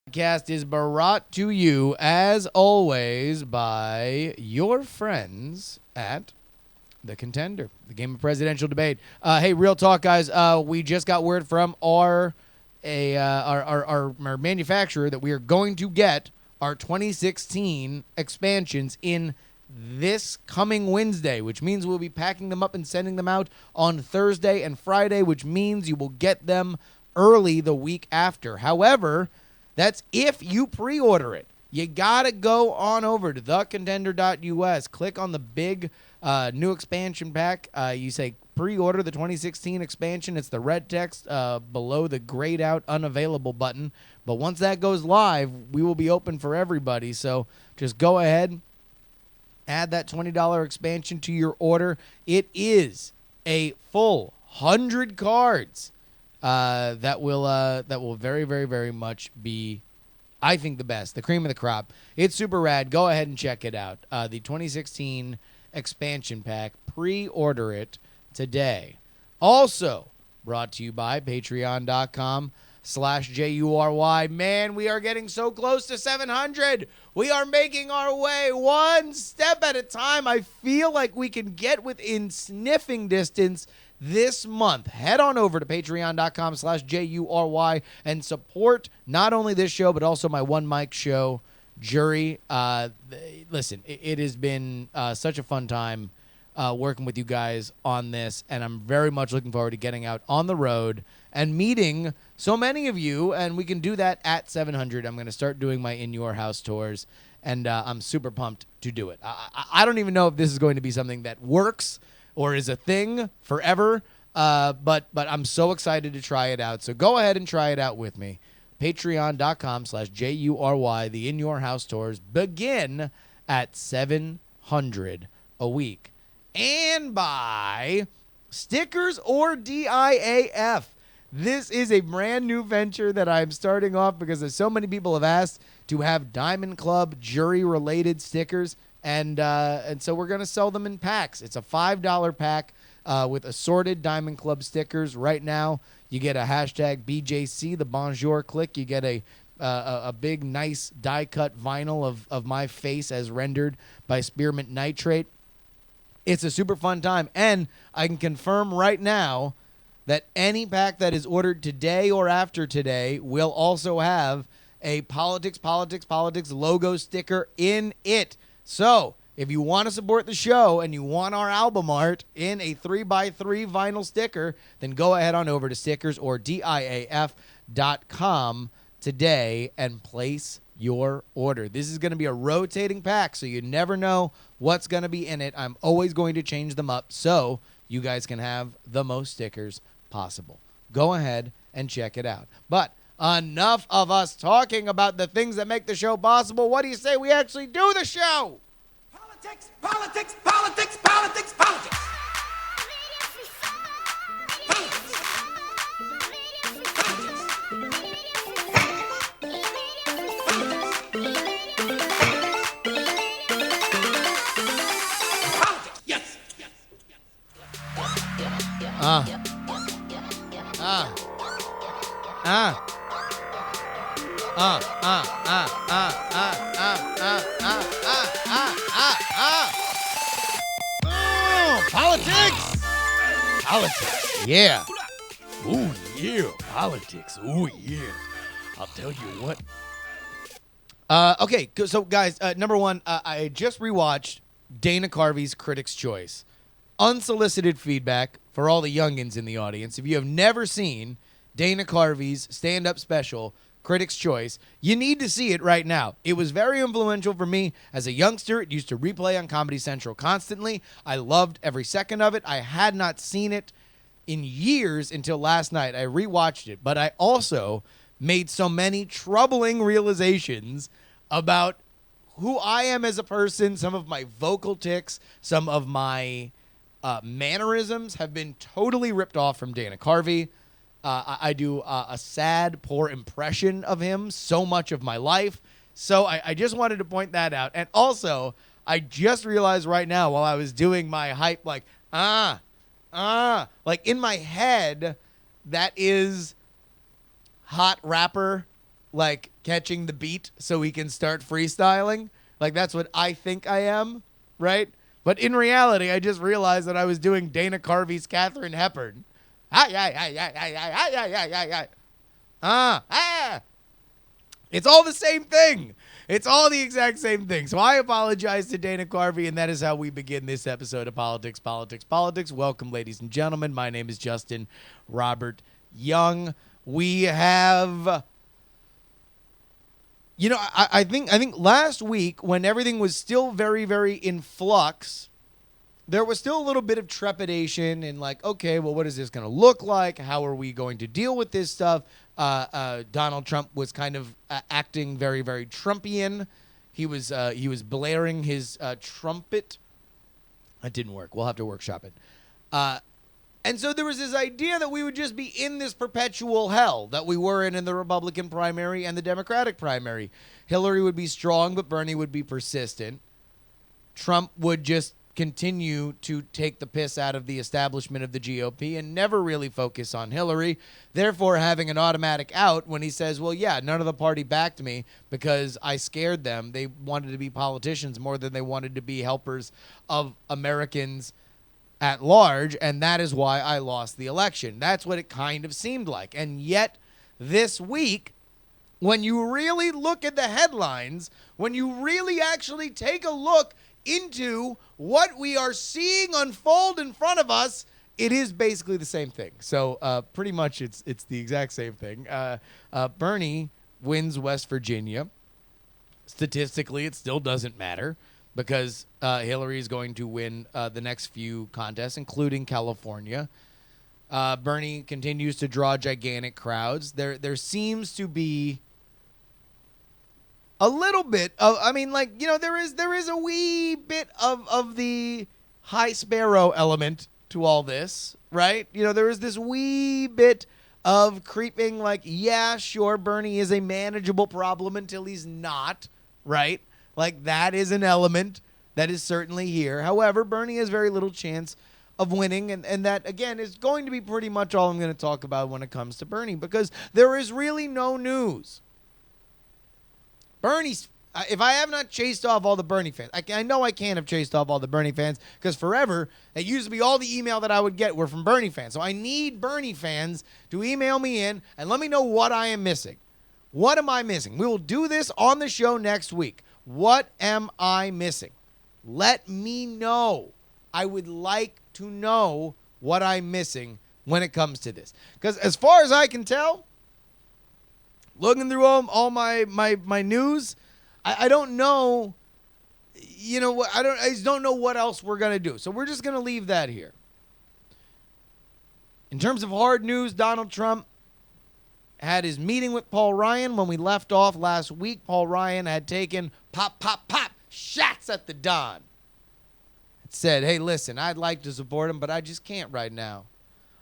Podcast is brought to you, as always, by your friends at The Contender, the game of presidential debate. Hey, real talk, guys. We just got word from our manufacturer that we are going to get our 2016 expansions in this coming Wednesday, which means we'll be packing them up and sending them out on Thursday and Friday, which means you will get them early the week after. However, that's if you pre-order it. You got to go on over to thecontender.us, click on the big new expansion pack. You say pre-order the 2016 expansion. It's the red text below the grayed out unavailable button. But once that goes live, we will be open for everybody. So just go ahead, add that $20 expansion to your order. It is a full 100 cards. That will very, very, very much be, I think, the best, the cream of the crop. It's super rad. Go ahead and check it out. The 2016 expansion pack. Pre-order it today. Also brought to you by patreon.com/JURY. Man, we are getting so close to 700. We are making our way one step at a time. I feel like we can get within sniffing distance this month. Head on over to patreon.com/JURY and support not only this show, but also my One Mic show, Jury. Listen, it has been such a fun time working with you guys on this, and I'm very much looking forward to getting out on the road and meeting so many of you, and we can do that at 700. I'm going to start doing my In Your House tours, and I'm super pumped to do it. I don't even know if this is going to be something that works or is a thing forever, but I'm so excited to try it out. So go ahead and try it out with me. Patreon.com/JURY. The In Your House tours begin at 700 a week. And by Stickers or DIAF. This is a brand new venture that I'm starting off because so many people have asked to have Diamond Club jury-related stickers. And so we're going to sell them in packs. It's a $5 pack with assorted Diamond Club stickers. Right now, you get a hashtag BJC, the Bonjour click. You get a big, nice die-cut vinyl of my face as rendered by Spearmint Nitrate. It's a super fun time. And I can confirm right now that any pack that is ordered today or after today will also have a Politics logo sticker in it. So, if you want to support the show and you want our album art in a 3x3 vinyl sticker, then go ahead on over to stickers or DIAF.com today and place your order. This is going to be a rotating pack, so you never know what's going to be in it. I'm always going to change them up so you guys can have the most stickers possible. Go ahead and check it out. But enough of us talking about the things that make the show possible. What do you say we actually do the show? Politics, politics, politics, politics, politics. Yes. Politics. Yeah. Ooh, yeah. Politics. Ooh, yeah. I'll tell you what. Okay, so guys, number one, I just rewatched Dana Carvey's Critics' Choice. Unsolicited feedback for all the youngins in the audience. If you have never seen Dana Carvey's stand-up special, Critics' Choice, you need to see it right now. It was very influential for me as a youngster. It used to replay on Comedy Central constantly. I loved every second of it. I had not seen it in years until last night. I rewatched it, but I also made so many troubling realizations about who I am as a person. Some of my vocal tics, some of my mannerisms have been totally ripped off from Dana Carvey. I do a sad, poor impression of him so much of my life. So I just wanted to point that out. And also, I just realized right now while I was doing my hype, like in my head, that is hot rapper like catching the beat so he can start freestyling. Like that's what I think I am, right? But in reality, I just realized that I was doing Dana Carvey's Katharine Hepburn. Hi, hi, hi, hi, hi, hi, hi, hi, hi, hi. It's all the same thing. It's all the exact same thing. So I apologize to Dana Carvey, and that is how we begin this episode of Politics, Politics, Politics. Welcome, ladies and gentlemen. My name is Justin Robert Young. We have, I think last week when everything was still very, very in flux, there was still a little bit of trepidation and like, okay, well, what is this going to look like? How are we going to deal with this stuff? Donald Trump was kind of acting very, very Trumpian. He was blaring his trumpet. That didn't work. We'll have to workshop it. And so there was this idea that we would just be in this perpetual hell that we were in the Republican primary and the Democratic primary. Hillary would be strong, but Bernie would be persistent. Trump would just continue to take the piss out of the establishment of the GOP and never really focus on Hillary, therefore having an automatic out when he says, well, yeah, none of the party backed me because I scared them. They wanted to be politicians more than they wanted to be helpers of Americans at large, and that is why I lost the election. That's what it kind of seemed like. And yet this week, when you really look at the headlines, when you really actually take a look into what we are seeing unfold in front of us, it is basically the same thing. So pretty much it's the exact same thing. Bernie wins West Virginia. Statistically, it still doesn't matter because Hillary is going to win the next few contests, including California. Bernie continues to draw gigantic crowds. There seems to be a little bit of, there is a wee bit of the High Sparrow element to all this, right? There is this wee bit of creeping like, yeah, sure, Bernie is a manageable problem until he's not, right? Like that is an element that is certainly here. However, Bernie has very little chance of winning, and that, again, is going to be pretty much all I'm going to talk about when it comes to Bernie, because there is really no news. Bernie's, if I have not chased off all the Bernie fans, I know I can't have chased off all the Bernie fans because forever, it used to be all the email that I would get were from Bernie fans. So I need Bernie fans to email me in and let me know what I am missing. What am I missing? We will do this on the show next week. What am I missing? Let me know. I would like to know what I'm missing when it comes to this. Because as far as I can tell, looking through all my news, I don't know, I just don't know what else we're going to do. So we're just going to leave that here. In terms of hard news, Donald Trump had his meeting with Paul Ryan. When we left off last week, Paul Ryan had taken pop shots at the Don. It said, hey, listen, I'd like to support him, but I just can't right now.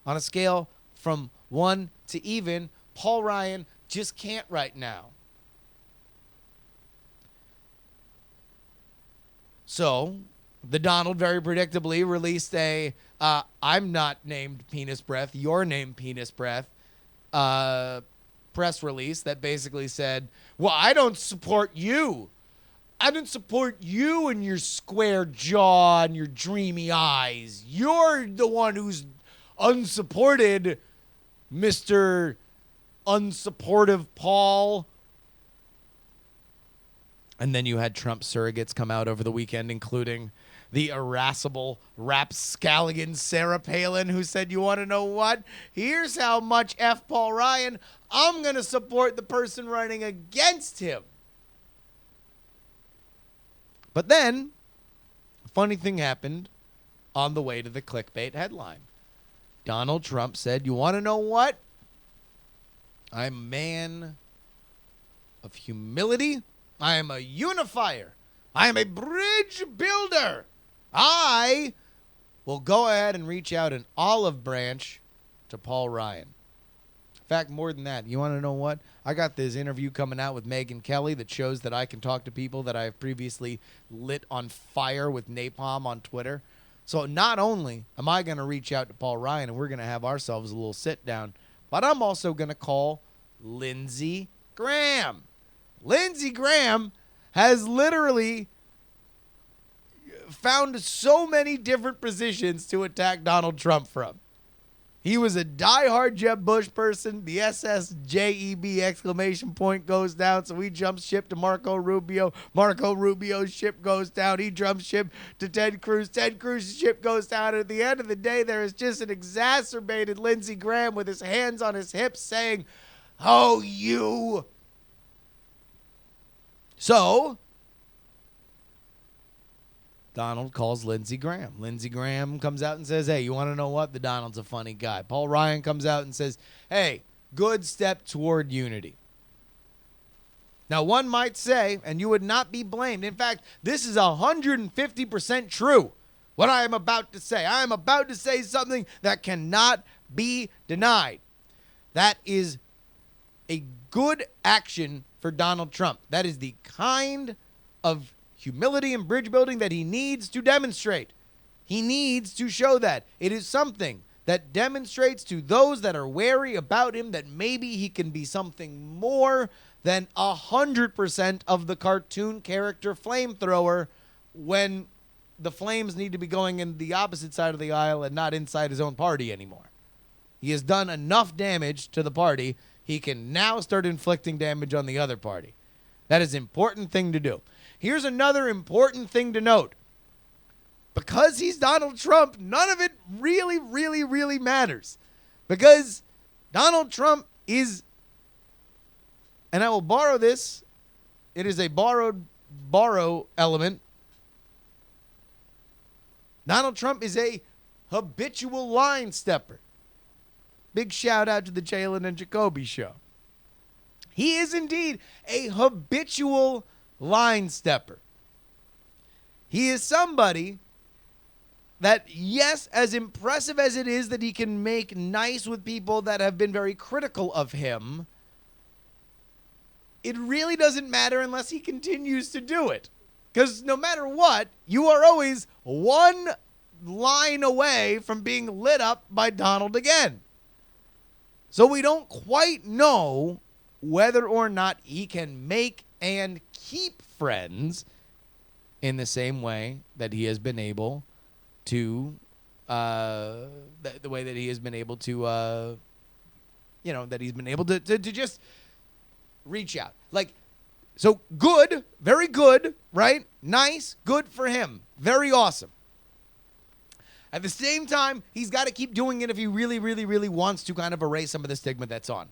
On a scale from 1 to even, Paul Ryan just can't right now. So, the Donald very predictably released a I'm not named Penis Breath, you're named Penis Breath press release that basically said, well, I don't support you. I don't support you and your square jaw and your dreamy eyes. You're the one who's unsupported, Mr. Unsupportive Paul. And then you had Trump surrogates come out over the weekend, including the irascible rapscallion Sarah Palin, who said, you want to know what? Here's how much F Paul Ryan. I'm going to support the person running against him. But then, a funny thing happened on the way to the clickbait headline. Donald Trump said, you want to know what? I'm a man of humility. I am a unifier. I am a bridge builder. I will go ahead and reach out an olive branch to Paul Ryan. In fact, more than that, you want to know what? I got this interview coming out with Megyn Kelly that shows that I can talk to people that I have previously lit on fire with napalm on Twitter. So not only am I going to reach out to Paul Ryan and we're going to have ourselves a little sit down, but I'm also going to call Lindsey Graham. Lindsey Graham has literally found so many different positions to attack Donald Trump from. He was a diehard Jeb Bush person. The SSJEB exclamation point goes down, so he jumps ship to Marco Rubio. Marco Rubio's ship goes down. He jumps ship to Ted Cruz. Ted Cruz's ship goes down. And at the end of the day, there is just an exacerbated Lindsey Graham with his hands on his hips saying, "Oh, you." So Donald calls Lindsey Graham. Lindsey Graham comes out and says, "Hey, you want to know what? The Donald's a funny guy." Paul Ryan comes out and says, "Hey, good step toward unity." Now, one might say, and you would not be blamed. In fact, this is 150% true, what I am about to say. I am about to say something that cannot be denied. That is a good action for Donald Trump. That is the kind of humility and bridge building that he needs to demonstrate. He needs to show that. It is something that demonstrates to those that are wary about him that maybe he can be something more than 100% of the cartoon character flamethrower when the flames need to be going in the opposite side of the aisle and not inside his own party anymore. He has done enough damage to the party. He can now start inflicting damage on the other party. That is an important thing to do. Here's another important thing to note. Because he's Donald Trump, none of it really, really, really matters. Because Donald Trump is, and I will borrow this, it is a borrow element. Donald Trump is a habitual line stepper. Big shout out to the Jalen and Jacoby show. He is indeed a habitual line stepper. He is somebody that, yes, as impressive as it is that he can make nice with people that have been very critical of him, it really doesn't matter unless he continues to do it. Because no matter what, you are always one line away from being lit up by Donald again. So we don't quite know whether or not he can make and keep friends in the same way that he has been able to, the way that he has been able to, that he's been able to just reach out. Like, so good, very good, right? Nice, good for him. Very awesome. At the same time, he's got to keep doing it if he really, really, really wants to kind of erase some of the stigma that's on.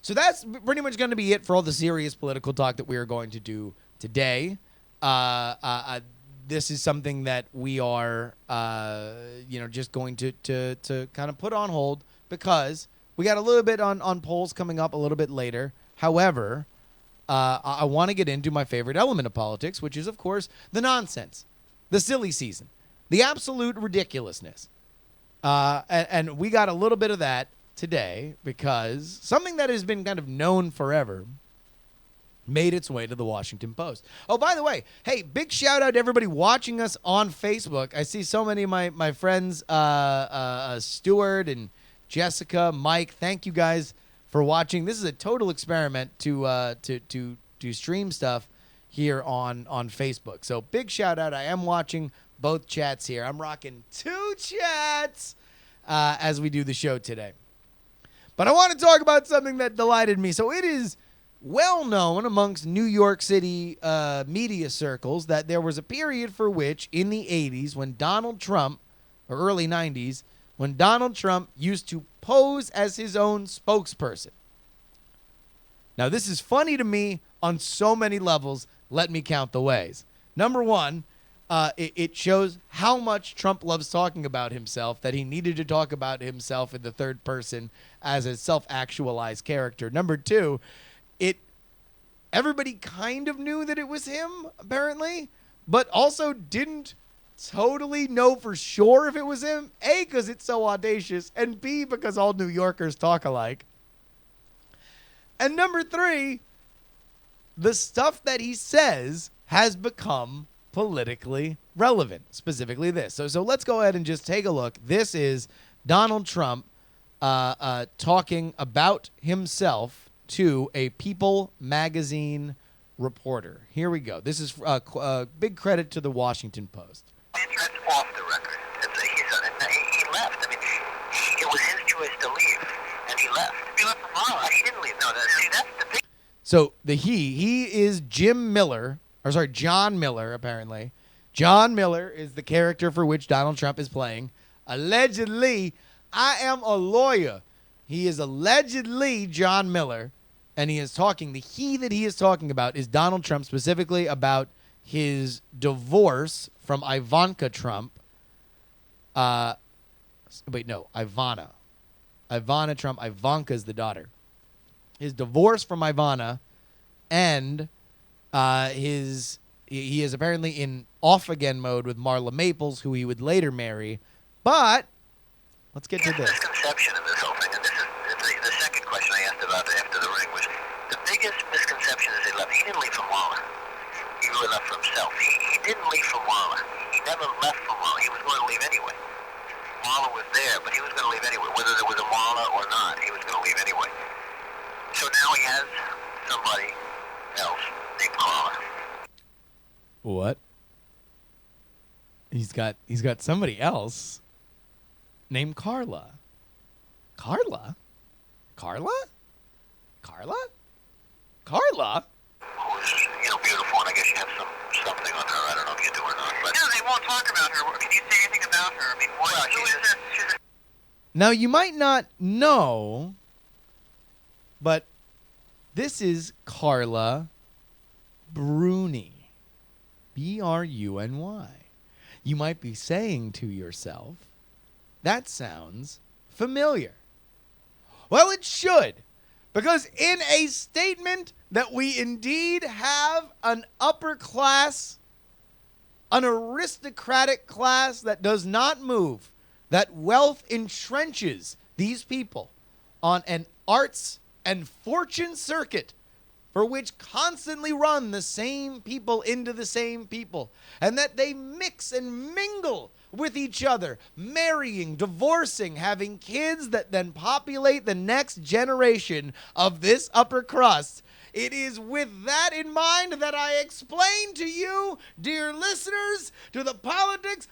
So that's pretty much going to be it for all the serious political talk that we are going to do today. This is something that we are, just going to kind of put on hold because we got a little bit on polls coming up a little bit later. However, I want to get into my favorite element of politics, which is, of course, the nonsense, the silly season, the absolute ridiculousness. And we got a little bit of that today because something that has been kind of known forever made its way to the Washington Post. Oh, by the way, hey, big shout out to everybody watching us on Facebook. I see so many of my friends, Stuart and Jessica, Mike. Thank you guys for watching. This is a total experiment to stream stuff here on Facebook. So big shout out. I am watching both chats here. I'm rocking 2 chats as we do the show today. But I want to talk about something that delighted me. So it is well known amongst New York City media circles that there was a period for which in the 80s when Donald Trump, or early 90s, when Donald Trump used to pose as his own spokesperson. Now, this is funny to me on so many levels. Let me count the ways. Number one, it shows how much Trump loves talking about himself, that he needed to talk about himself in the third person as a self-actualized character. Number two, everybody kind of knew that it was him, apparently, but also didn't totally know for sure if it was him. A, because it's so audacious, and B, because all New Yorkers talk alike. And number three, the stuff that he says has become politically relevant, specifically this. So let's go ahead and just take a look. This is Donald Trump talking about himself to a People magazine reporter. Here we go. This is big credit to the Washington Post. It's off the record. He left. I mean, it was his choice to leave, and he left. He left from Marla. He didn't leave. No, that's the thing. So he is John Miller, apparently. John Miller is the character for which Donald Trump is playing. Allegedly, I am a lawyer. He is allegedly John Miller, and he is talking. The he that he is talking about is Donald Trump, specifically about his divorce from Ivanka Trump. Ivana. Ivana Trump. Ivanka's the daughter. His divorce from Ivana, and he is apparently in off-again mode with Marla Maples, who he would later marry. But let's get to this. Misconception of this whole thing, and this is the second question I asked about after the ring, was the biggest misconception is he left. He didn't leave for Marla. He really left for himself. He didn't leave for Marla. He never left for Marla. He was going to leave anyway. Marla was there, but he was going to leave anyway. Whether there was a Marla or not, he was going to leave anyway. So now he has somebody else named Carla. What? He's got somebody else named Carla. Carla? Carla? Carla? Carla? Who's, beautiful, and I guess you have something on her. I don't know if you do or not. But no, they won't talk about her. Can you say anything about her? I mean, who is this? Now, you might not know, but this is Carla Bruni. Bruny. You might be saying to yourself, that sounds familiar. Well, it should, because in a statement that we indeed have an upper class, an aristocratic class that does not move, that wealth entrenches these people on an arts and fortune circuit for which constantly run the same people into the same people, and that they mix and mingle with each other, marrying, divorcing, having kids that then populate the next generation of this upper crust. It is with that in mind that I explain to you, dear listeners, to the Politics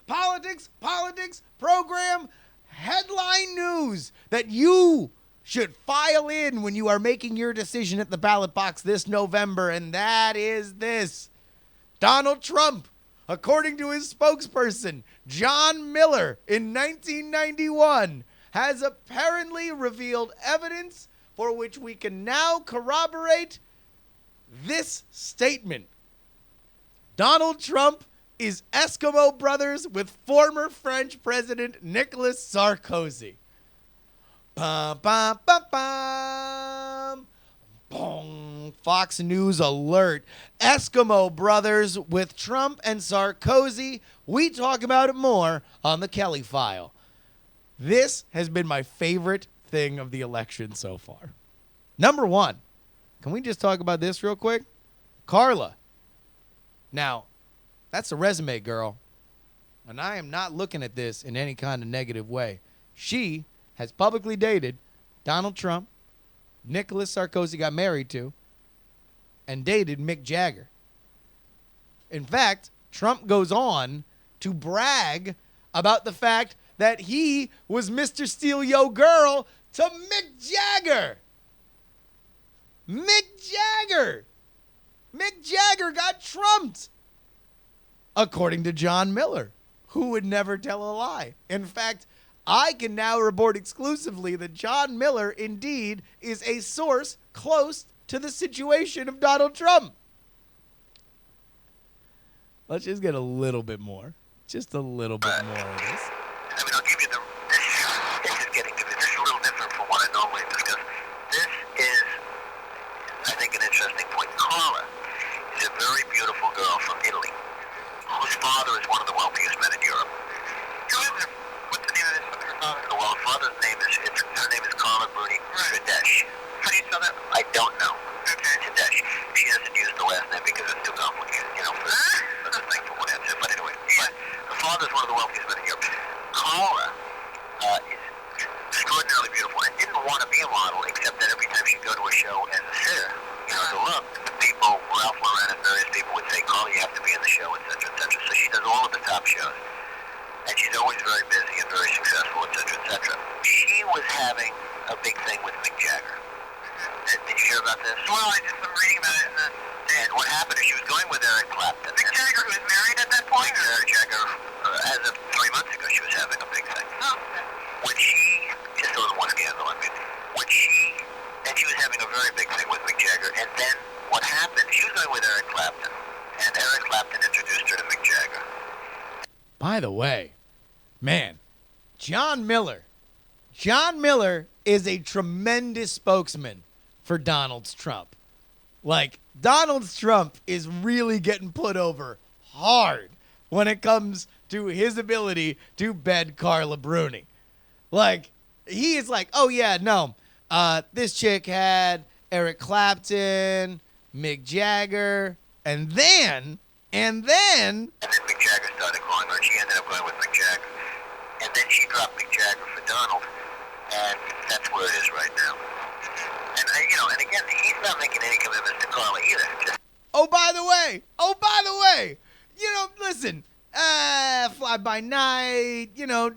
program headline news that you should file in when you are making your decision at the ballot box this November, and that is this. Donald Trump, according to his spokesperson, John Miller, in 1991, has apparently revealed evidence for which we can now corroborate this statement. Donald Trump is Eskimo brothers with former French President Nicolas Sarkozy. Bum, bum, bum, bum. Boom. Fox News alert. Eskimo brothers with Trump and Sarkozy. We talk about it more on the Kelly File. This has been my favorite thing of the election so far. Number one, can we just talk about this real quick? Carla. Now, that's a resume, girl. And I am not looking at this in any kind of negative way. She has publicly dated Donald Trump, Nicolas Sarkozy got married to, and dated Mick Jagger. In fact, Trump goes on to brag about the fact that he was Mr. Steal Yo Girl to Mick Jagger. Mick Jagger got trumped, according to John Miller, who would never tell a lie. In fact, I can now report exclusively that John Miller indeed is a source close to the situation of Donald Trump. Let's just get a little bit more. Just a little bit more of this. I mean, I'll give you this is getting to this is a little different from what I normally discuss. This is, I think, an interesting point. Carla is a very beautiful girl from Italy, whose father is one of the wealthiest men in Europe. Who is her? What's the name of her father? Well, her father's name is Carla Bruni Tradesh. How do you spell that? I don't know. Okay. Tradesh. She doesn't use the last name because it's too complicated, for the thing for what answer. But anyway, but her father's one of the wealthiest men in Europe. Carla is extraordinarily beautiful and didn't want to be a model, except that every time she'd go to a show as a sitter, to look, the people, Ralph Lauren and various people would say, Carl, you have to be in the show, etc., etc. So she does all of the top shows. And she's always very busy and very successful, etc., etc. She was having a big thing with Mick Jagger. Did you hear about this? Well, I just been reading about it. And what happened is she was going with Eric Clapton. Mick Jagger was married at that point? Eric Jagger, as of 3 months ago, she was having a big thing. Oh, okay. When she, just a little one scandal, I mean, and she was having a very big thing with Mick Jagger, and then what happened, she was going with Eric Clapton, and Eric Clapton introduced her to Mick Jagger. By the way, man, John Miller is a tremendous spokesman for Donald Trump. Like, Donald Trump is really getting put over hard when it comes to his ability to bed Carla Bruni. Like, he is like, oh yeah, no, this chick had Eric Clapton, Mick Jagger, and then And then Mick Jagger started calling her, and she ended up going with Mick Jagger. And then she dropped Mick Jagger for Donald, and that's where it is right now. And, and again, he's not making any commitments to Carla either. Just oh, by the way, listen, fly by night,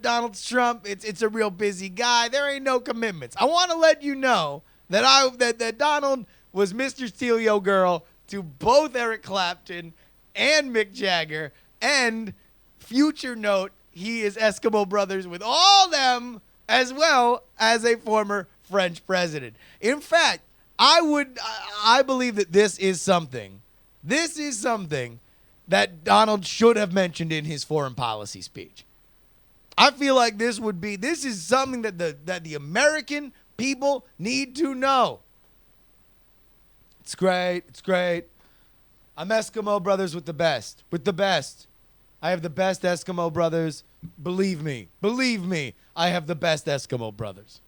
Donald Trump, it's a real busy guy. There ain't no commitments. I want to let you know that that Donald was Mr. Steal Yo Girl to both Eric Clapton and Mick Jagger, and future note, he is Eskimo brothers with all them, as well as a former French president. In fact, I believe that this is something that Donald should have mentioned in his foreign policy speech. I feel like this is something that the American people need to know. It's great. I'm Eskimo brothers with the best. I have the best Eskimo brothers. Believe me, I have the best Eskimo brothers.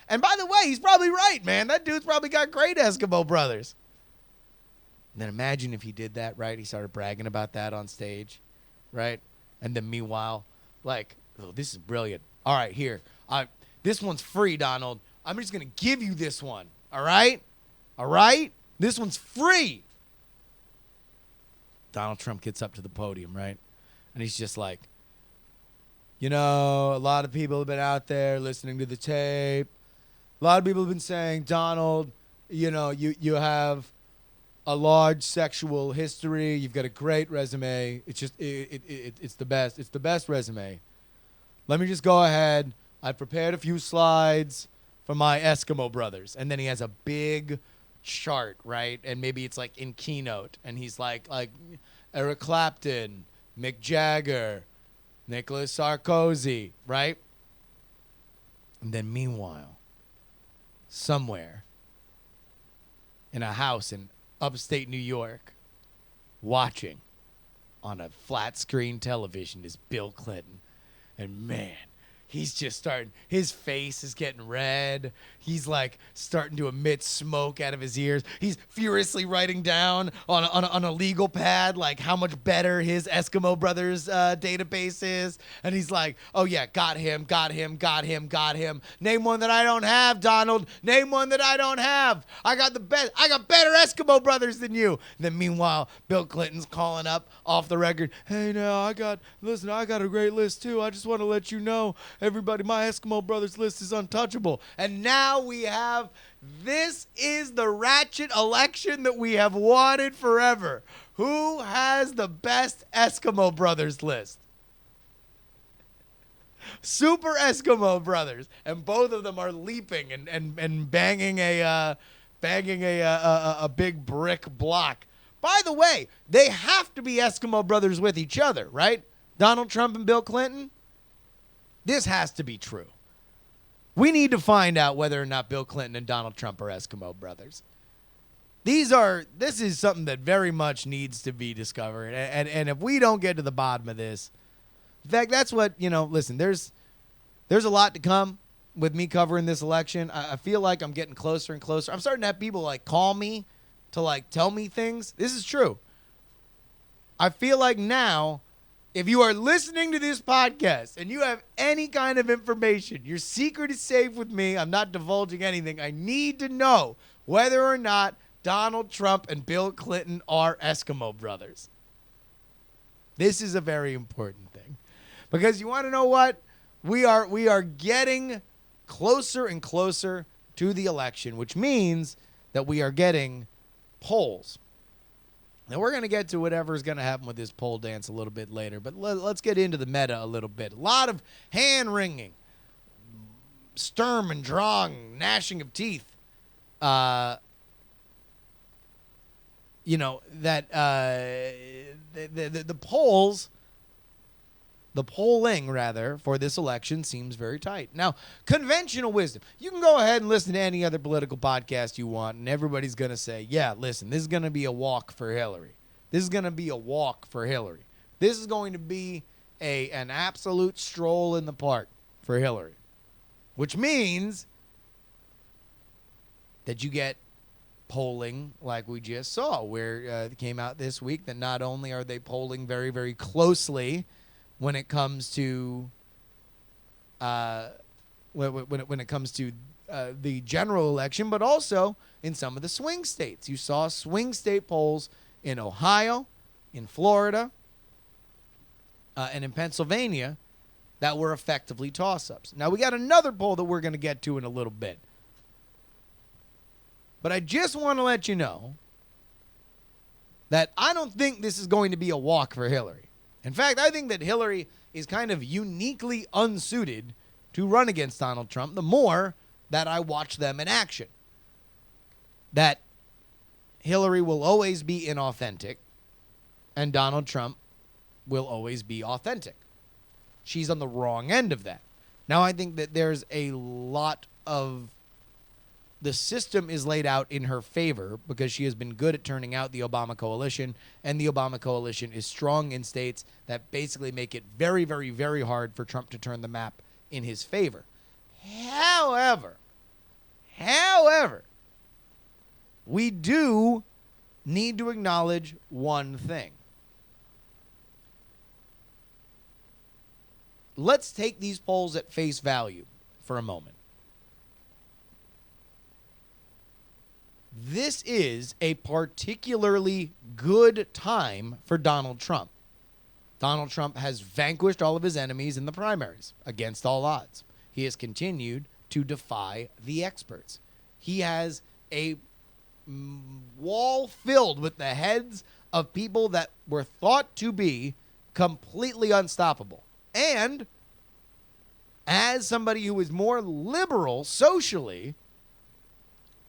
And by the way, he's probably right, man. That dude's probably got great Eskimo brothers. And then imagine if he did that, right? He started bragging about that on stage, right? And then meanwhile, like, oh, this is brilliant. All right, here. This one's free, Donald. I'm just going to give you this one, all right? All right? This one's free. Donald Trump gets up to the podium, right? And he's just like, a lot of people have been out there listening to the tape. A lot of people have been saying, Donald, you have a large sexual history. You've got a great resume. It's just, it's the best. It's the best resume. Let me just go ahead. I've prepared a few slides for my Eskimo brothers. And then he has a big chart, right? And maybe it's like in Keynote. And he's like Eric Clapton, Mick Jagger, Nicolas Sarkozy, right? And then meanwhile, somewhere in a house in upstate New York, watching on a flat screen television is Bill Clinton. And man, he's just starting, his face is getting red. He's like starting to emit smoke out of his ears. He's furiously writing down on a legal pad like how much better his Eskimo brothers database is. And he's like, oh yeah, got him. Name one that I don't have, Donald. Name one that I don't have. I got better Eskimo brothers than you. And then meanwhile, Bill Clinton's calling up off the record, hey now, I got a great list too. I just want to let you know, everybody, my Eskimo brothers list is untouchable. And now we have, this is the ratchet election that we have wanted forever. Who has the best Eskimo brothers list? Super Eskimo brothers. And both of them are leaping and banging a big brick block. By the way, they have to be Eskimo brothers with each other, right? Donald Trump and Bill Clinton? This has to be true. We need to find out whether or not Bill Clinton and Donald Trump are Eskimo brothers. This is something that very much needs to be discovered. And if we don't get to the bottom of this, in fact, that's what, listen, there's a lot to come with me covering this election. I feel like I'm getting closer and closer. I'm starting to have people like call me to like tell me things. This is true. I feel like now if you are listening to this podcast and you have any kind of information, your secret is safe with me. I'm not divulging anything. I need to know whether or not Donald Trump and Bill Clinton are Eskimo brothers. This is a very important thing. Because you want to know what? We are getting closer and closer to the election, which means that we are getting polls. Now, we're going to get to whatever's going to happen with this poll dance a little bit later, but let's get into the meta a little bit. A lot of hand-wringing, Sturm and Drang, gnashing of teeth. The polls, the polling, rather, for this election seems very tight. Now, conventional wisdom. You can go ahead and listen to any other political podcast you want, and everybody's going to say, yeah, listen, this is going to be a walk for Hillary. This is going to be a walk for Hillary. This is going to be an absolute stroll in the park for Hillary, which means that you get polling like we just saw, where it came out this week that not only are they polling very, very closely when it comes to when it comes to the general election, but also in some of the swing states. You saw swing state polls in Ohio, in Florida, and in Pennsylvania that were effectively toss-ups. Now, we got another poll that we're going to get to in a little bit. But I just want to let you know that I don't think this is going to be a walk for Hillary. In fact, I think that Hillary is kind of uniquely unsuited to run against Donald Trump the more that I watch them in action. That Hillary will always be inauthentic and Donald Trump will always be authentic. She's on the wrong end of that. Now, I think that there's a lot of the system is laid out in her favor because she has been good at turning out the Obama coalition, and the Obama coalition is strong in states that basically make it very, very, very hard for Trump to turn the map in his favor. However, we do need to acknowledge one thing. Let's take these polls at face value for a moment. This is a particularly good time for Donald Trump. Donald Trump has vanquished all of his enemies in the primaries against all odds. He has continued to defy the experts. He has a wall filled with the heads of people that were thought to be completely unstoppable. And as somebody who is more liberal socially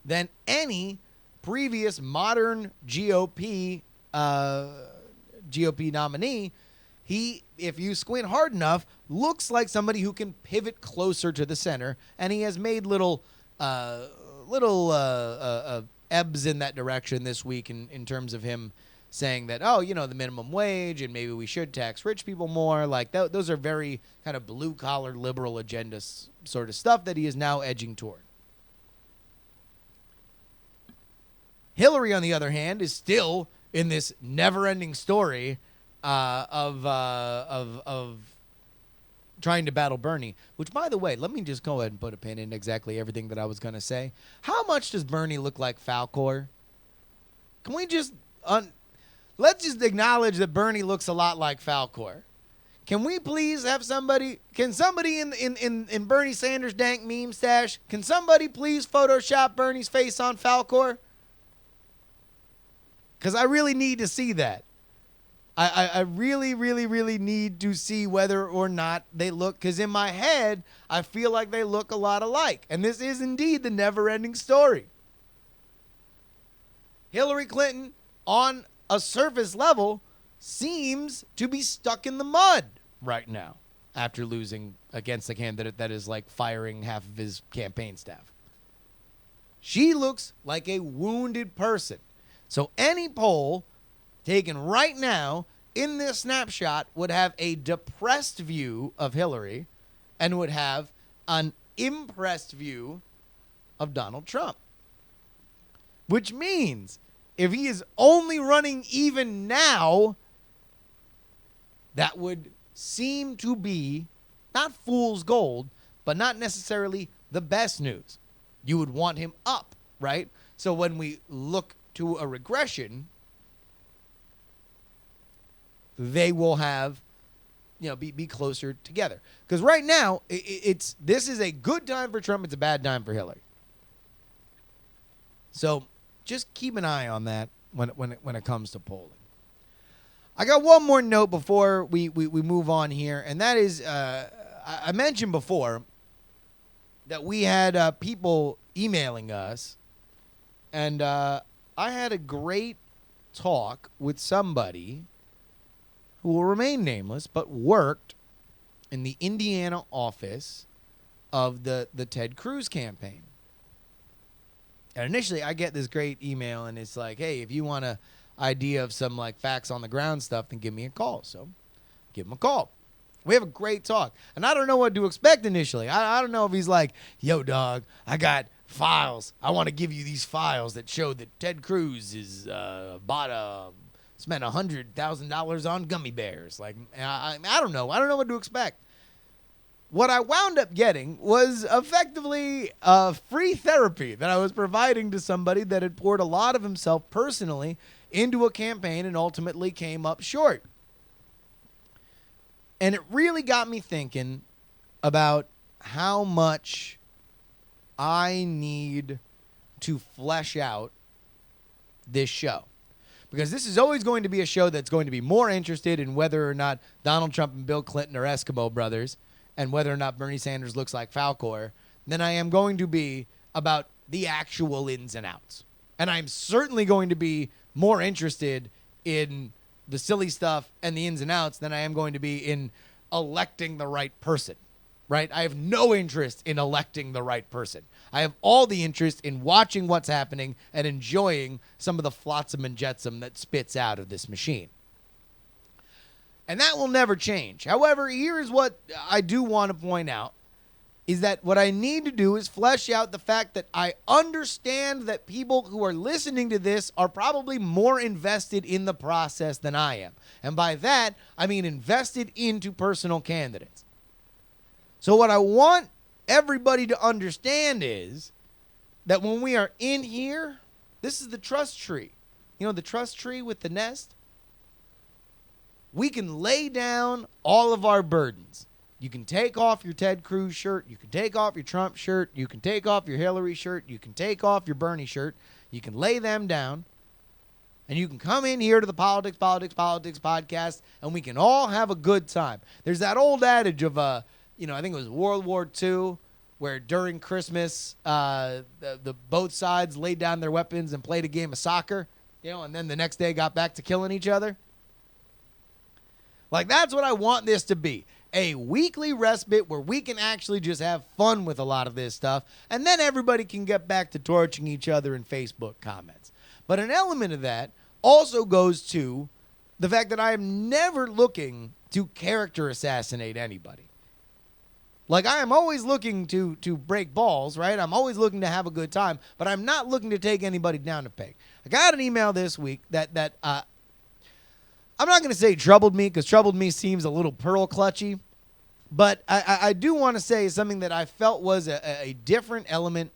than any previous modern GOP nominee, he, if you squint hard enough, looks like somebody who can pivot closer to the center, and he has made little ebbs in that direction this week in terms of him saying that, the minimum wage and maybe we should tax rich people more. Like those are very kind of blue-collar liberal agenda sort of stuff that he is now edging toward. Hillary, on the other hand, is still in this never-ending story of trying to battle Bernie, which, by the way, let me just go ahead and put a pin in exactly everything that I was going to say. How much does Bernie look like Falkor? Can we just let's just acknowledge that Bernie looks a lot like Falkor. Can we please have somebody in Bernie Sanders' dank meme stash, can somebody please Photoshop Bernie's face on Falkor? Because I really need to see that. I really, really, really need to see whether or not they look, because in my head, I feel like they look a lot alike. And this is indeed the never-ending story. Hillary Clinton, on a surface level, seems to be stuck in the mud right now after losing against a candidate that is like firing half of his campaign staff. She looks like a wounded person. So any poll taken right now in this snapshot would have a depressed view of Hillary and would have an impressed view of Donald Trump. Which means if he is only running even now, that would seem to be not fool's gold, but not necessarily the best news. You would want him up, right? So when we look to a regression, they will have, be closer together. Because right now, this is a good time for Trump. It's a bad time for Hillary. So just keep an eye on that when it comes to polling. I got one more note before we move on here, and that is I mentioned before that we had people emailing us, and I had a great talk with somebody who will remain nameless, but worked in the Indiana office of the Ted Cruz campaign. And initially, I get this great email, and it's like, hey, if you want an idea of some like facts on the ground stuff, then give me a call. So give him a call. We have a great talk. And I don't know what to expect initially. I don't know if he's like, yo, dog, I got files. I want to give you these files that show that Ted Cruz is spent $100,000 on gummy bears. Like, I don't know. I don't know what to expect. What I wound up getting was effectively free therapy that I was providing to somebody that had poured a lot of himself personally into a campaign and ultimately came up short. And it really got me thinking about how much I need to flesh out this show. Because this is always going to be a show that's going to be more interested in whether or not Donald Trump and Bill Clinton are Eskimo brothers and whether or not Bernie Sanders looks like Falkor than I am going to be about the actual ins and outs. And I'm certainly going to be more interested in the silly stuff and the ins and outs than I am going to be in electing the right person, right? I have no interest in electing the right person. I have all the interest in watching what's happening and enjoying some of the flotsam and jetsam that spits out of this machine. And that will never change. However, here's what I do want to point out is that what I need to do is flesh out the fact that I understand that people who are listening to this are probably more invested in the process than I am. And by that, I mean invested into personal candidates. So what I want everybody to understand is that when we are in here, this is the trust tree. You know, the trust tree with the nest? We can lay down all of our burdens. You can take off your Ted Cruz shirt. You can take off your Trump shirt. You can take off your Hillary shirt. You can take off your Bernie shirt. You can lay them down. And you can come in here to the Politics podcast, and we can all have a good time. There's that old adage of, I think it was World War II, where during Christmas, the both sides laid down their weapons and played a game of soccer, and then the next day got back to killing each other. Like, that's what I want this to be. A weekly respite where we can actually just have fun with a lot of this stuff, and then everybody can get back to torching each other in Facebook comments. But an element of that also goes to the fact that I am never looking to character assassinate anybody. Like, I am always looking to break balls, right? I'm always looking to have a good time, but I'm not looking to take anybody down a peg. I got an email this week that I'm not going to say troubled me, because troubled me seems a little pearl clutchy, but I do want to say something that I felt was a different element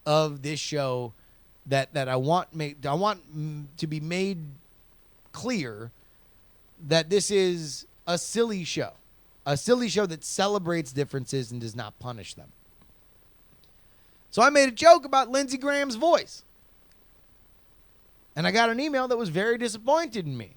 of this show that I want to be made clear that this is a silly show that celebrates differences and does not punish them. So I made a joke about Lindsey Graham's voice, and I got an email that was very disappointed in me.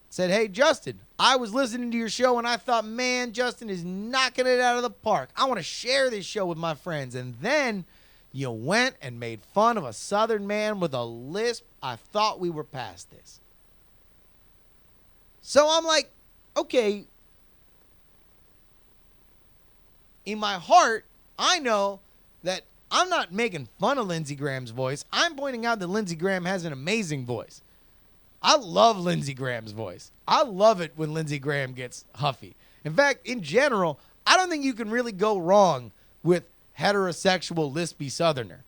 Said, hey, Justin, I was listening to your show and I thought, man, Justin is knocking it out of the park. I want to share this show with my friends. And then you went and made fun of a Southern man with a lisp. I thought we were past this. So I'm like, okay. In my heart, I know that I'm not making fun of Lindsey Graham's voice. I'm pointing out that Lindsey Graham has an amazing voice. I love Lindsey Graham's voice. I love it when Lindsey Graham gets huffy. In fact, in general, I don't think you can really go wrong with heterosexual lispy Southerner.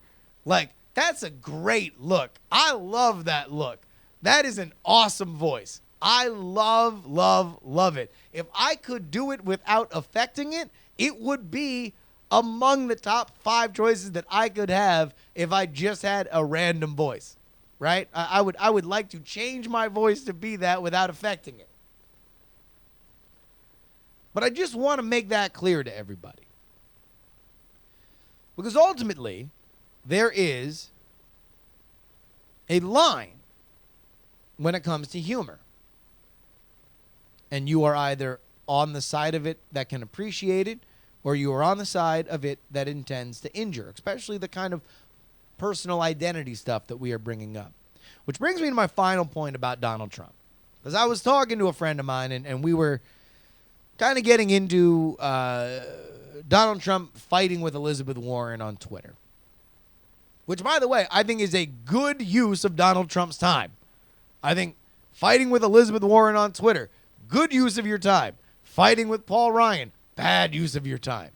Like, that's a great look. I love that look. That is an awesome voice. I love, love, love it. If I could do it without affecting it, it would be among the top 5 choices that I could have if I just had a random voice, right? I would like to change my voice to be that without affecting it. But I just want to make that clear to everybody. Because ultimately, there is a line when it comes to humor. And you are either on the side of it that can appreciate it, or you are on the side of it that intends to injure, especially the kind of personal identity stuff that we are bringing up. Which brings me to my final point about Donald Trump. Because I was talking to a friend of mine, and we were kind of getting into Donald Trump fighting with Elizabeth Warren on Twitter. Which, by the way, I think is a good use of Donald Trump's time. I think fighting with Elizabeth Warren on Twitter, good use of your time. Fighting with Paul Ryan, bad use of your time.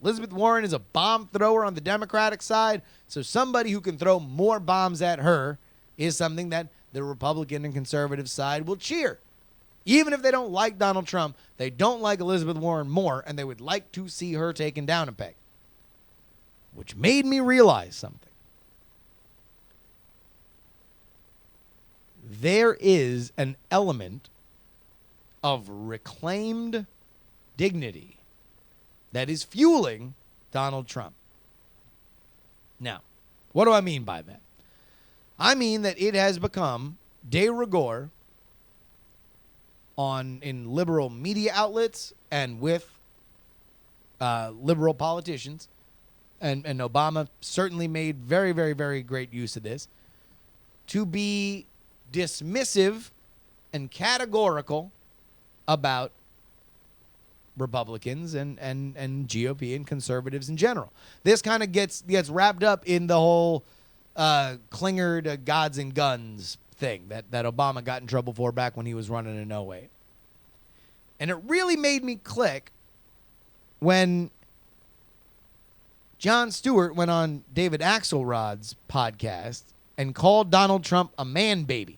Elizabeth Warren is a bomb thrower on the Democratic side, so somebody who can throw more bombs at her is something that the Republican and conservative side will cheer. Even if they don't like Donald Trump, they don't like Elizabeth Warren more, and they would like to see her taken down a peg. Which made me realize something. There is an element of reclaimed dignity that is fueling Donald Trump. Now, what do I mean by that? I mean that it has become de rigueur in liberal media outlets and with liberal politicians, and Obama certainly made very, very, very great use of this, to be dismissive and categorical about Republicans and GOP and conservatives in general. This kind of gets wrapped up in the whole clinger to gods and guns thing that Obama got in trouble for back when he was running in 08. And it really made me click when Jon Stewart went on David Axelrod's podcast and called Donald Trump a man baby,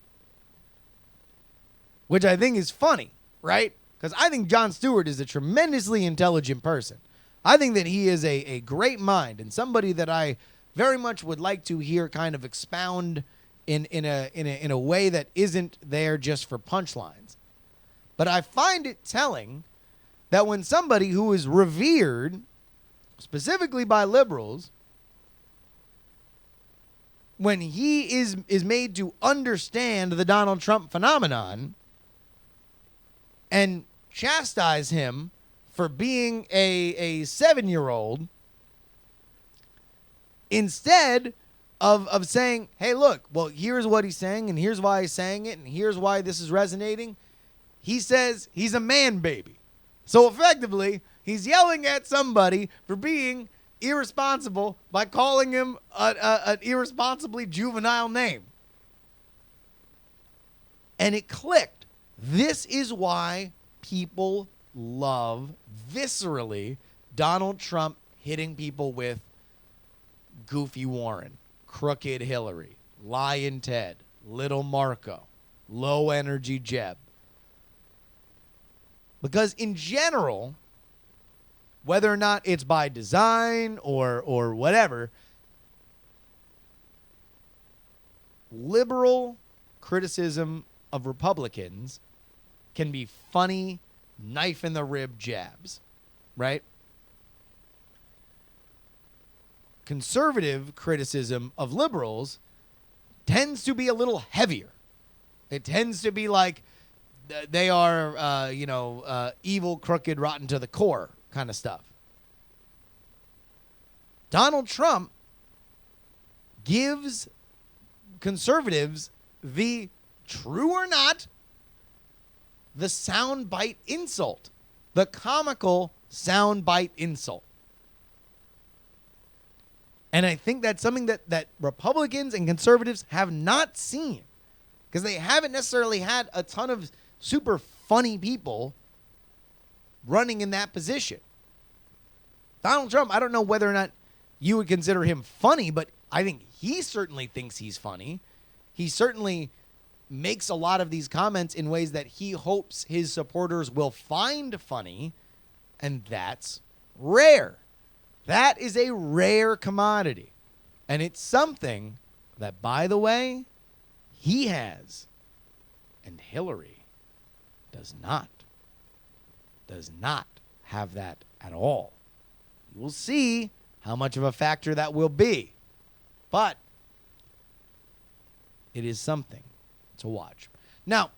which I think is funny, right? Because I think Jon Stewart is a tremendously intelligent person. I think that he is a great mind and somebody that I very much would like to hear kind of expound in a way that isn't there just for punchlines. But I find it telling that when somebody who is revered, specifically by liberals, when he is made to understand the Donald Trump phenomenon and chastise him for being a 7-year-old, instead of saying, hey, look, well, here's what he's saying, and here's why he's saying it, and here's why this is resonating, he says he's a man baby. So effectively, he's yelling at somebody for being irresponsible by calling him an irresponsibly juvenile name. And it clicked. This is why people love viscerally Donald Trump hitting people with Goofy Warren, Crooked Hillary, Lyin' Ted, Little Marco, Low Energy Jeb. Because in general, whether or not it's by design or whatever, liberal criticism of Republicans can be funny, knife in the rib jabs, right? Conservative criticism of liberals tends to be a little heavier. It tends to be like they are, evil, crooked, rotten to the core kind of stuff. Donald Trump gives conservatives the, true or not, the soundbite insult, the comical soundbite insult. And I think that's something that Republicans and conservatives have not seen, because they haven't necessarily had a ton of super funny people running in that position. Donald Trump, I don't know whether or not you would consider him funny, but I think he certainly thinks he's funny. He certainly makes a lot of these comments in ways that he hopes his supporters will find funny, and that's rare. That is a rare commodity. And it's something that, by the way, he has and Hillary does not have that at all. You will see how much of a factor that will be. But it is something to watch. Now,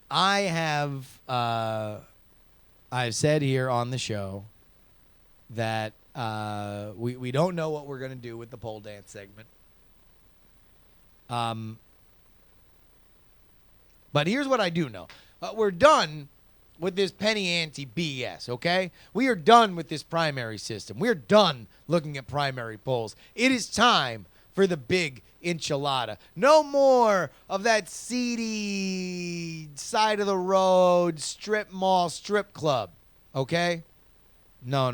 I've said here on the show that we don't know what we're going to do with the pole dance segment. But here's what I do know. We're done with this penny ante BS, okay? We are done with this primary system. We're done looking at primary polls. It is time for the big enchilada. No more of that seedy, side-of-the-road, strip mall, strip club, okay? No.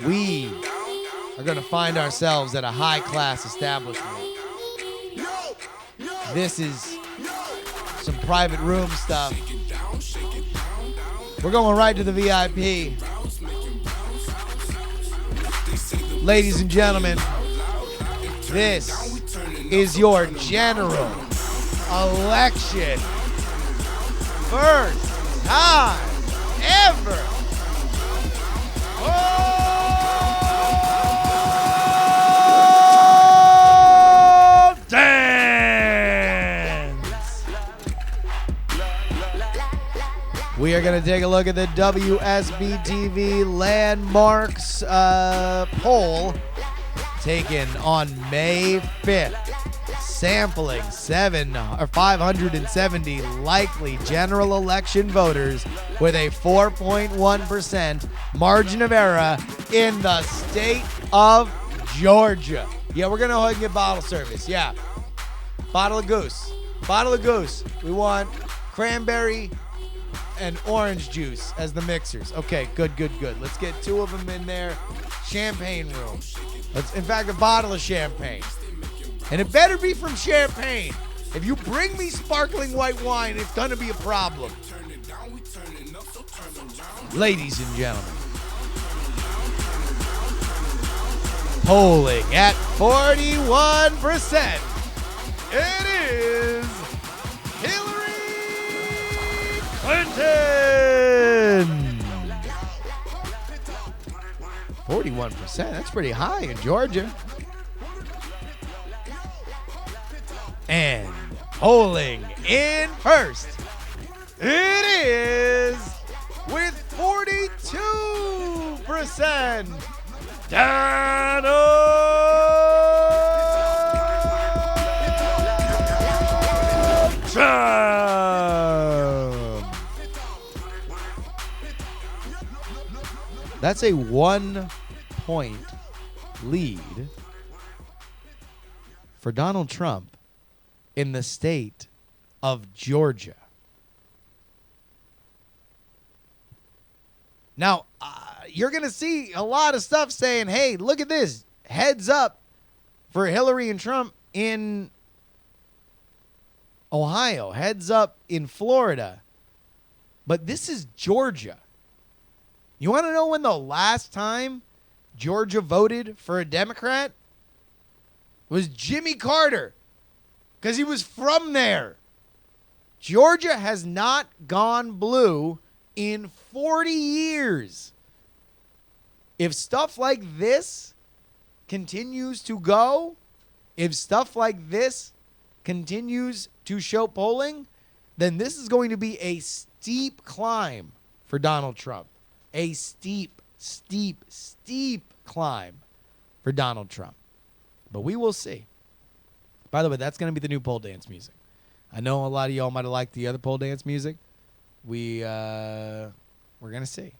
We are going to find ourselves at a high-class establishment. This is some private room stuff. We're going right to the VIP. Ladies and gentlemen, this is your general election. First time ever. We are going to take a look at the WSB-TV Landmarks poll taken on May 5th, sampling 570 likely general election voters with a 4.1% margin of error in the state of Georgia. Yeah, we're going to go ahead and get bottle service. Yeah. Bottle of goose. We want cranberry and orange juice as the mixers. Okay, good. Let's get two of them in there. Champagne room. In fact, a bottle of champagne. And it better be from Champagne. If you bring me sparkling white wine, it's going to be a problem. Ladies and gentlemen, polling at 41%, it is Hillary Clinton. 41%, that's pretty high in Georgia. And polling in first, it is with 42%, Donald Trump. That's a 1-point lead for Donald Trump in the state of Georgia. Now, you're going to see a lot of stuff saying, hey, look at this. Heads up for Hillary and Trump in Ohio. Heads up in Florida. But this is Georgia. You want to know when the last time Georgia voted for a Democrat? It was Jimmy Carter. Because he was from there. Georgia has not gone blue in 40 years. If stuff like this continues to go, if stuff like this continues to show polling, then this is going to be a steep climb for Donald Trump. A steep climb for Donald Trump. But we will see. By the way, that's going to be the new pole dance music. I know a lot of y'all might have liked the other pole dance music. We're going to see.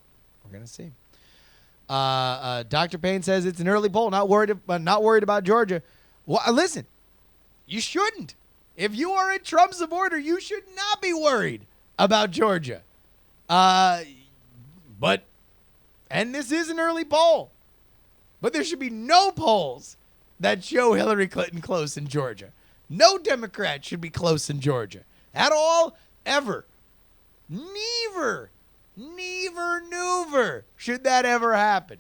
Dr. Payne says it's an early poll. Not worried about Georgia. Well, listen, you shouldn't. If you are a Trump supporter, you should not be worried about Georgia. And this is an early poll. But there should be no polls that show Hillary Clinton close in Georgia. No Democrat should be close in Georgia. At all, ever. Never should that ever happen.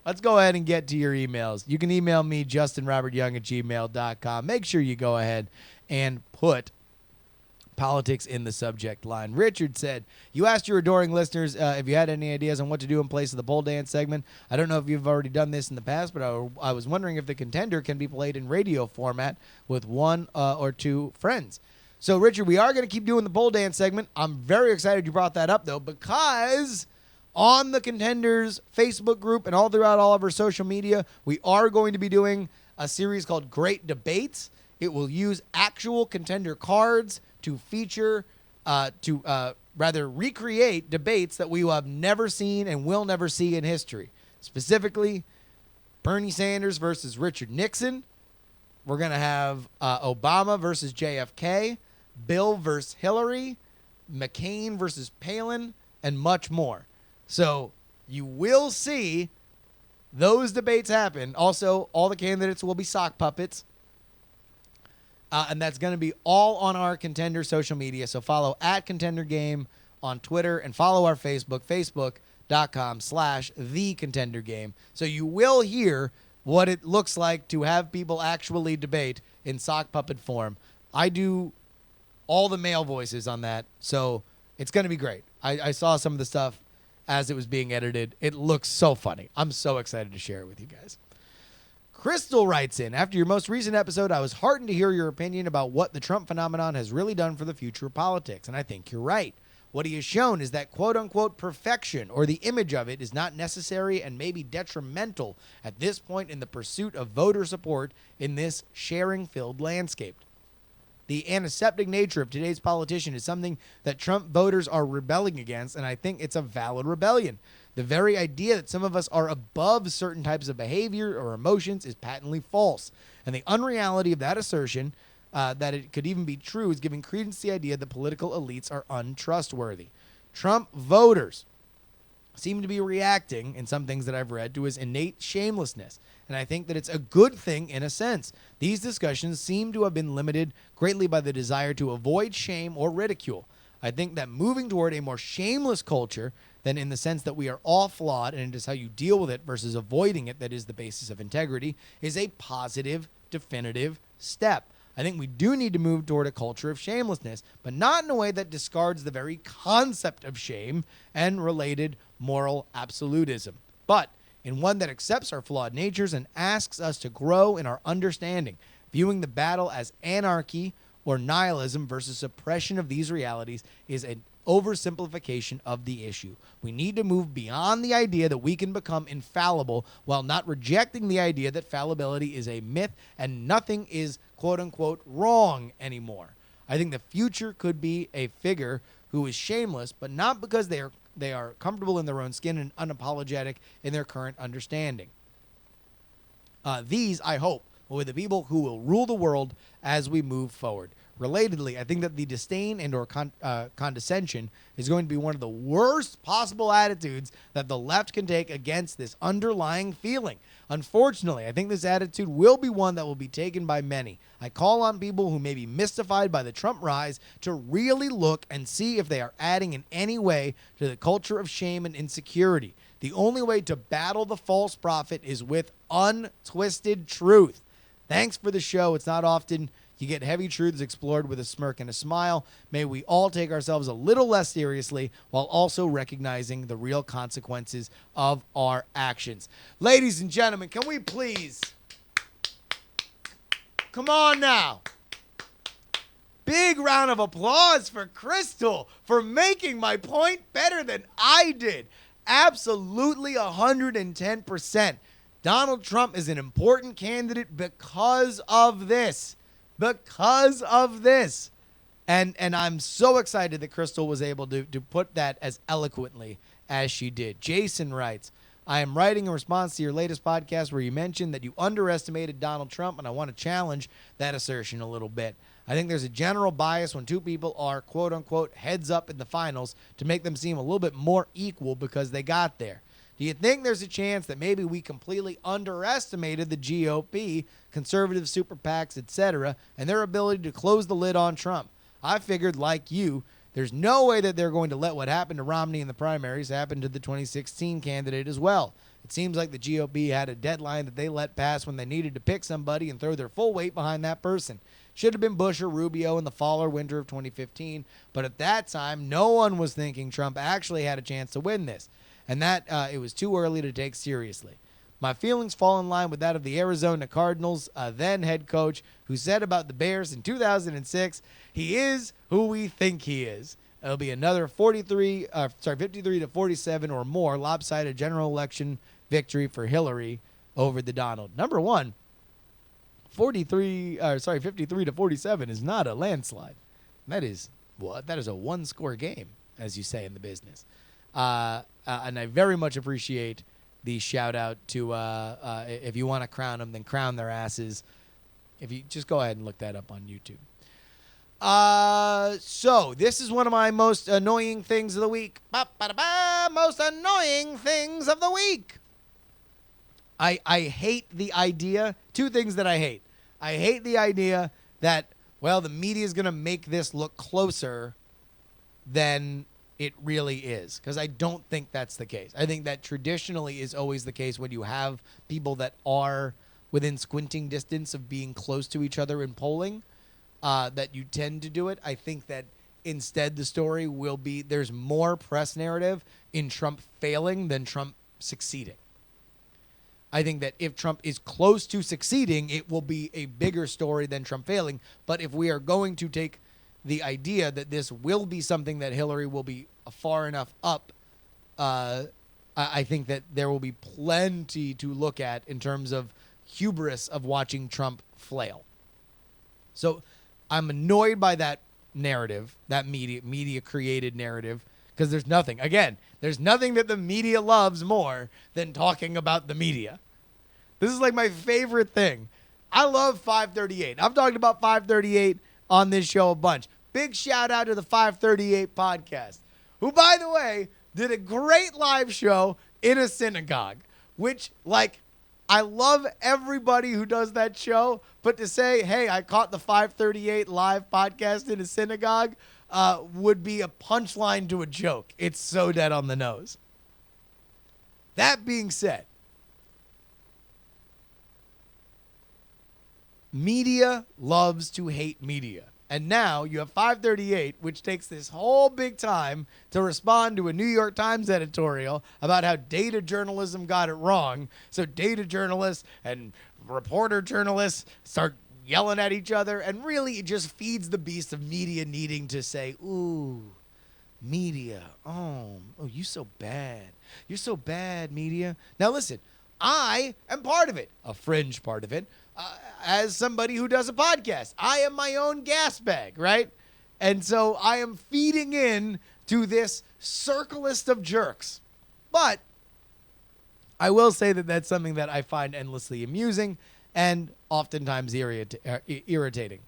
Let's go ahead and get to your emails. You can email me, justinrobertyoung@gmail.com. Make sure you go ahead and put politics in the subject line. Richard said, you asked your adoring listeners if you had any ideas on what to do in place of the pole dance segment. I don't know if you've already done this in the past, but I was wondering if the contender can be played in radio format with one or two friends. So, Richard, we are going to keep doing the pole dance segment. I'm very excited you brought that up, though, because on the Contenders Facebook group and all throughout all of our social media, we are going to be doing a series called Great Debates. It will use actual contender cards to feature, rather recreate debates that we will have never seen and will never see in history. Specifically, Bernie Sanders versus Richard Nixon. We're going to have Obama versus JFK, Bill versus Hillary, McCain versus Palin, and much more. So you will see those debates happen. Also, all the candidates will be sock puppets. And that's going to be all on our Contender social media. So follow @ContenderGame on Twitter and follow our Facebook, facebook.com/TheContenderGame. So you will hear what it looks like to have people actually debate in sock puppet form. I do all the male voices on that, so it's going to be great. I saw some of the stuff as it was being edited. It looks so funny. I'm so excited to share it with you guys. Crystal writes in, after your most recent episode, I was heartened to hear your opinion about what the Trump phenomenon has really done for the future of politics, and I think you're right. What he has shown is that quote-unquote perfection, or the image of it, is not necessary and may be detrimental at this point in the pursuit of voter support in this sharing-filled landscape. The antiseptic nature of today's politician is something that Trump voters are rebelling against, and I think it's a valid rebellion. The very idea that some of us are above certain types of behavior or emotions is patently false, and the unreality of that assertion that it could even be true is giving credence to the idea that political elites are untrustworthy. Trump voters seem to be reacting, in some things that I've read, to his innate shamelessness, and I think that it's a good thing in a sense. These discussions seem to have been limited greatly by the desire to avoid shame or ridicule. I think that moving toward a more shameless culture, than in the sense that we are all flawed and it is how you deal with it versus avoiding it that is the basis of integrity, is a positive, definitive step. I think we do need to move toward a culture of shamelessness, but not in a way that discards the very concept of shame and related moral absolutism, but in one that accepts our flawed natures and asks us to grow in our understanding, viewing the battle as anarchy or nihilism versus suppression of these realities is an oversimplification of the issue. We need to move beyond the idea that we can become infallible while not rejecting the idea that fallibility is a myth and nothing is quote-unquote wrong anymore. I think the future could be a figure who is shameless, but not because they are comfortable in their own skin and unapologetic in their current understanding. These, I hope, will be the people who will rule the world as we move forward. Relatedly, I think that the disdain and or condescension is going to be one of the worst possible attitudes that the left can take against this underlying feeling. Unfortunately, I think this attitude will be one that will be taken by many. I call on people who may be mystified by the Trump rise to really look and see if they are adding in any way to the culture of shame and insecurity. The only way to battle the false prophet is with untwisted truth. Thanks for the show. It's not often you get heavy truths explored with a smirk and a smile. May we all take ourselves a little less seriously while also recognizing the real consequences of our actions. Ladies and gentlemen, can we please? Come on now. Big round of applause for Crystal for making my point better than I did. Absolutely 110%. Donald Trump is an important candidate because of this. Because of this. And I'm so excited that Crystal was able to put that as eloquently as she did. Jason writes, I am writing in response to your latest podcast where you mentioned that you underestimated Donald Trump, and I want to challenge that assertion a little bit. I think there's a general bias when two people are, quote-unquote, heads up in the finals to make them seem a little bit more equal because they got there. Do you think there's a chance that maybe we completely underestimated the GOP, conservative super PACs, etc., and their ability to close the lid on Trump? I figured, like you, there's no way that they're going to let what happened to Romney in the primaries happen to the 2016 candidate as well. It seems like the GOP had a deadline that they let pass when they needed to pick somebody and throw their full weight behind that person. Should have been Bush or Rubio in the fall or winter of 2015, but at that time, no one was thinking Trump actually had a chance to win this, and that it was too early to take seriously. My feelings fall in line with that of the Arizona Cardinals, then head coach, who said about the Bears in 2006, he is who we think he is. It'll be another 53 to 47 or more lopsided general election victory for Hillary over the Donald. Number one, 53 to 47 is not a landslide. That is a one-score game, as you say in the business. And I very much appreciate the shout out to if you want to crown them, then crown their asses. If you just go ahead and look that up on YouTube. So this is one of my most annoying things of the week. Most annoying things of the week. I hate the idea. Two things that I hate. I hate the idea that, well, the media is going to make this look closer than it really is, because I don't think that's the case. I think that traditionally is always the case when you have people that are within squinting distance of being close to each other in polling, that you tend to do it. I think that instead the story will be there's more press narrative in Trump failing than Trump succeeding. I think that if Trump is close to succeeding, it will be a bigger story than Trump failing. But if we are going to take the idea that this will be something that Hillary will be far enough up, I think that there will be plenty to look at in terms of hubris of watching Trump flail. So I'm annoyed by that narrative, that media created narrative, because there's nothing that the media loves more than talking about the media. This is like my favorite thing. I love 538. I've talked about 538 on this show a bunch. Big shout out to the 538 podcast, who, by the way, did a great live show in a synagogue, which, like, I love everybody who does that show, but to say, hey, I caught the 538 live podcast in a synagogue would be a punchline to a joke. It's so dead on the nose. That being said, media loves to hate media. And now you have 538, which takes this whole big time to respond to a New York Times editorial about how data journalism got it wrong. So data journalists and reporter journalists start yelling at each other, and really it just feeds the beast of media needing to say, ooh, media, oh, you so bad. You're so bad, media. Now listen, I am part of it, a fringe part of it. As somebody who does a podcast, I am my own gas bag, right? And so I am feeding in to this circle list of jerks. But I will say that that's something that I find endlessly amusing and oftentimes irritating.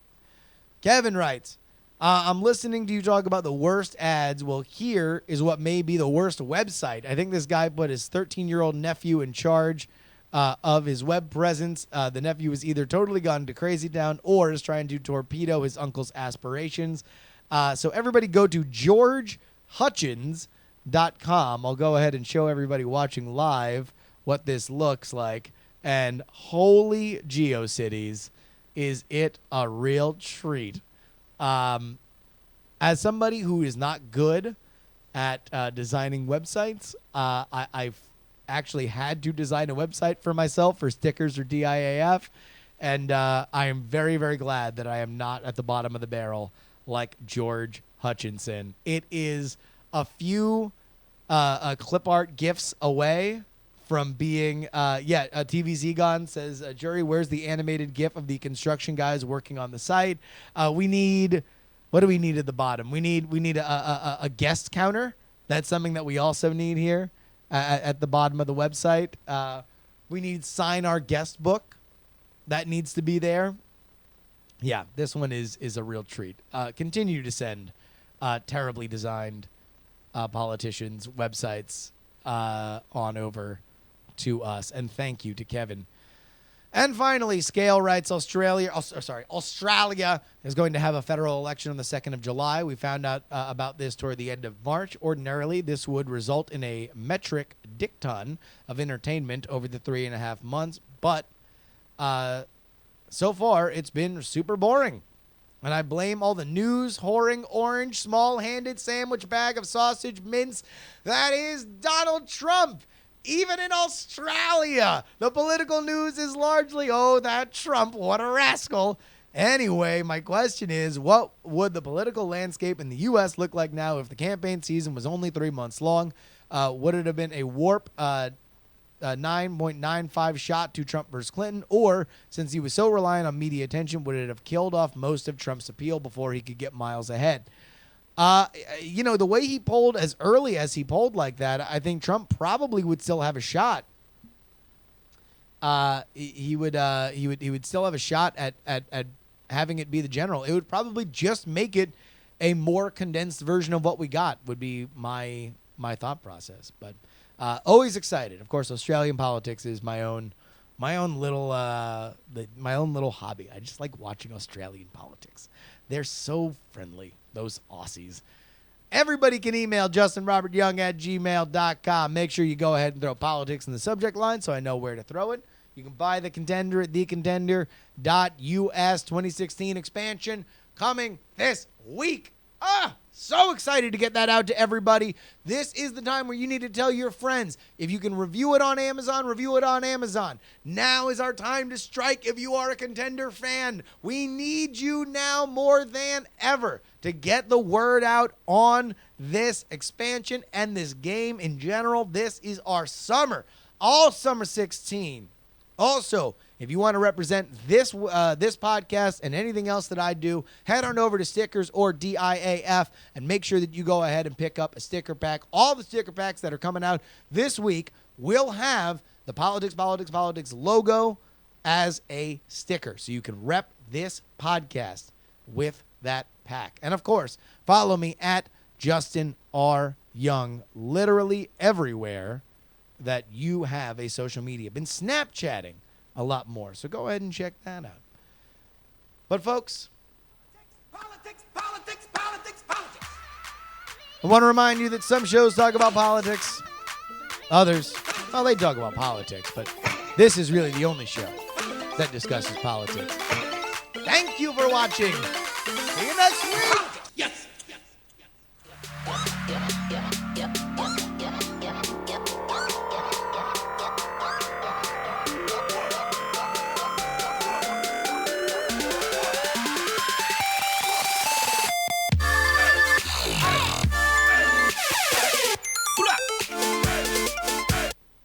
Kevin writes, I'm listening to you talk about the worst ads. Well, here is what may be the worst website. I think this guy put his 13-year-old nephew in charge of his web presence. The nephew is either totally gone to crazy town or is trying to torpedo his uncle's aspirations. So everybody go to GeorgeHutchins.com. I'll go ahead and show everybody watching live what this looks like. And holy GeoCities, is it a real treat. As somebody who is not good at designing websites, I've actually had to design a website for myself for stickers or DIAF, and I am very, very glad that I am not at the bottom of the barrel like George Hutchinson. It is a few clip art GIFs away from being, TVZ Gone says, Jury, where's the animated GIF of the construction guys working on the site? We need, what do we need at the bottom? We need a guest counter. That's something that we also need here at the bottom of the website. We need sign our guest book. That needs to be there. Yeah, this one is a real treat. Continue to send terribly designed politicians' websites on over to us. And thank you to Kevin. And finally, Scale writes, Australia is going to have a federal election on the 2nd of July. We found out about this toward the end of March. Ordinarily, this would result in a metric dicton of entertainment over the 3.5 months. But so far, it's been super boring. And I blame all the news whoring orange small-handed sandwich bag of sausage mince that is Donald Trump. Even in Australia, the political news is largely, oh, that Trump, what a rascal. Anyway, my question is, what would the political landscape in the U.S. look like now if the campaign season was only 3 months long? Would it have been a warp 9.95 shot to Trump versus Clinton? Or, since he was so reliant on media attention, would it have killed off most of Trump's appeal before he could get miles ahead? The way he polled as early as he polled like that, I think Trump probably would still have a shot. He would still have a shot at having it be the general. It would probably just make it a more condensed version of what we got, would be my thought process. But always excited. Of course, Australian politics is my own little hobby. I just like watching Australian politics. They're so friendly, those Aussies. Everybody can email justinrobertyoung@gmail.com. Make sure you go ahead and throw politics in the subject line so I know where to throw it. You can buy The Contender at thecontender.us 2016 expansion coming this week. So excited to get that out to everybody. This is the time where you need to tell your friends. If you can review it on Amazon, review it on Amazon. Now is our time to strike if you are a Contender fan. We need you now more than ever to get the word out on this expansion and this game in general. This is our summer, all summer 16. Also, if you want to represent this podcast and anything else that I do, head on over to Stickers or DIAF and make sure that you go ahead and pick up a sticker pack. All the sticker packs that are coming out this week will have the Politics logo as a sticker, so you can rep this podcast with that pack. And of course, follow me at Justin R. Young, literally everywhere that you have a social media. Been Snapchatting a lot more, so go ahead and check that out. But folks, Politics. I want to remind you that some shows talk about politics, others, well, they talk about politics, but this is really the only show that discusses politics. Thank you for watching. See you next week. Yes.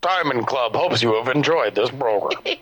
Diamond Club hopes you have enjoyed this program.